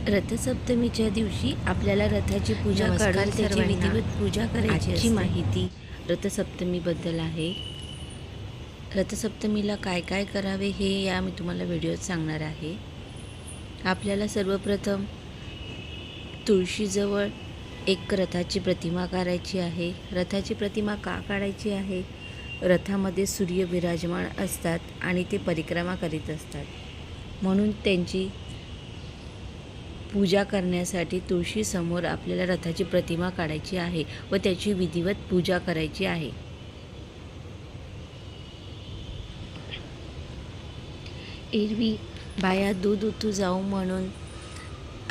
रथसप्तमीच्या दिवशी आपल्याला रथाची पूजा नमस्कार काढून त्याची सर्वांना. विधिवत पूजा करायची आजची असते. माहिती रथसप्तमीबद्दल आहे. रथसप्तमीला काय काय करावे हे मी तुम्हाला व्हिडिओत सांगणार आहे. आपल्याला सर्वप्रथम तुळशीजवळ एक रथाची प्रतिमा काढायची आहे. रथाची प्रतिमा का काढायची आहे? रथामध्ये सूर्य विराजमान असतात आणि ते परिक्रमा करीत असतात, म्हणून त्यांची पूजा करण्यासाठी तुळशीसमोर आपल्याला रथाची प्रतिमा काढायची आहे व त्याची विधिवत पूजा करायची आहे. एरवी बाया दूध उतू जाऊ म्हणून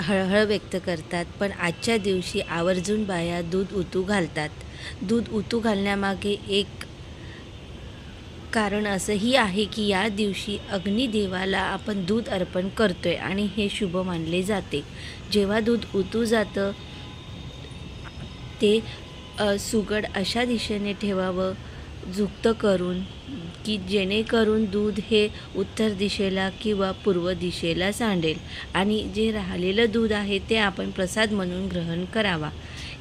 हळहळ व्यक्त करतात, पण आजच्या दिवशी आवर्जून बाया दूध उतू घालतात. दूध उतू घालण्यामागे एक कारण असंही आहे की या दिवशी अग्निदेवाला आपण दूध अर्पण करतोय आणि हे शुभ मानले जाते. जेव्हा दूध उतू जातं ते सुगड अशा दिशेने ठेवावं झुकतं करून की जेणेकरून दूध हे उत्तर दिशेला किंवा पूर्व दिशेला सांडेल आणि जे राहिलेलं दूध आहे ते आपण प्रसाद म्हणून ग्रहण करावा.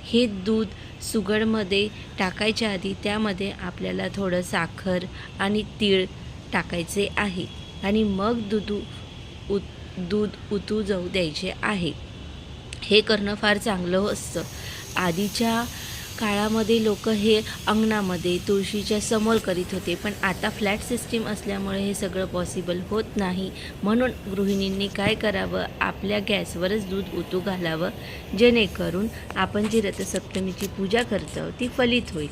हे दूध सुगडमध्ये टाकायच्या आधी त्यामध्ये आपल्याला थोडं साखर आणि तीळ टाकायचे आहे आणि मग दूध उतू जाऊ द्यायचे आहे. हे करणं फार चांगलं असतं. आधीच्या काळामध्ये लोक हे अंगणामध्ये तुळशीच्या समोर करीत होते, पण आता फ्लॅट सिस्टीम असल्यामुळे हे सगळं पॉसिबल होत नाही. म्हणून गृहिणींनी काय करावं, आपल्या गॅसवरच दूध उतू घालावं, जेणेकरून आपण जी रथसप्तमीची पूजा करतो ती फलित होईल.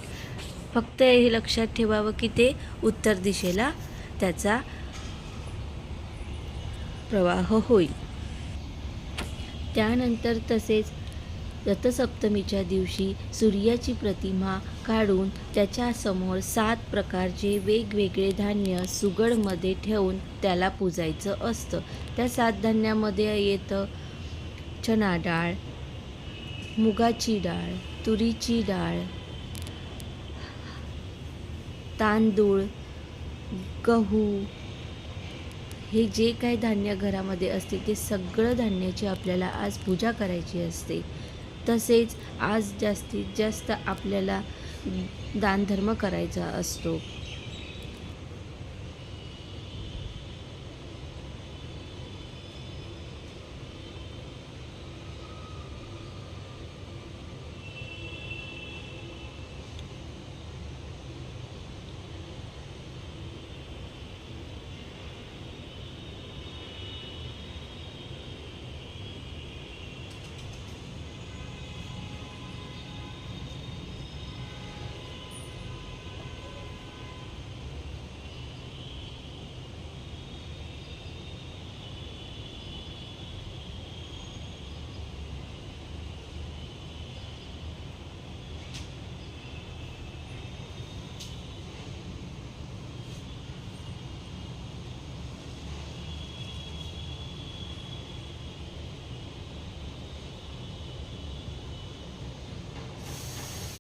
फक्त हे लक्षात ठेवावं की ते उत्तर दिशेला त्याचा प्रवाह होईल. त्यानंतर तसेच रथसप्तमीच्या दिवशी सूर्याची प्रतिमा काढून त्याच्यासमोर 7 प्रकारचे वेगवेगळे धान्य सुगडमध्ये ठेवून त्याला पूजायचं असतं. त्या 7 धान्यामध्ये येतं चणा डाळ, मुगाची डाळ, तुरीची डाळ, तांदूळ, गहू, हे जे काही धान्य घरामध्ये असते ते सगळं धान्याची आपल्याला आज पूजा करायची असते. तसेच आज जास्तीत जास्त आपल्याला दानधर्म करायचा असतो.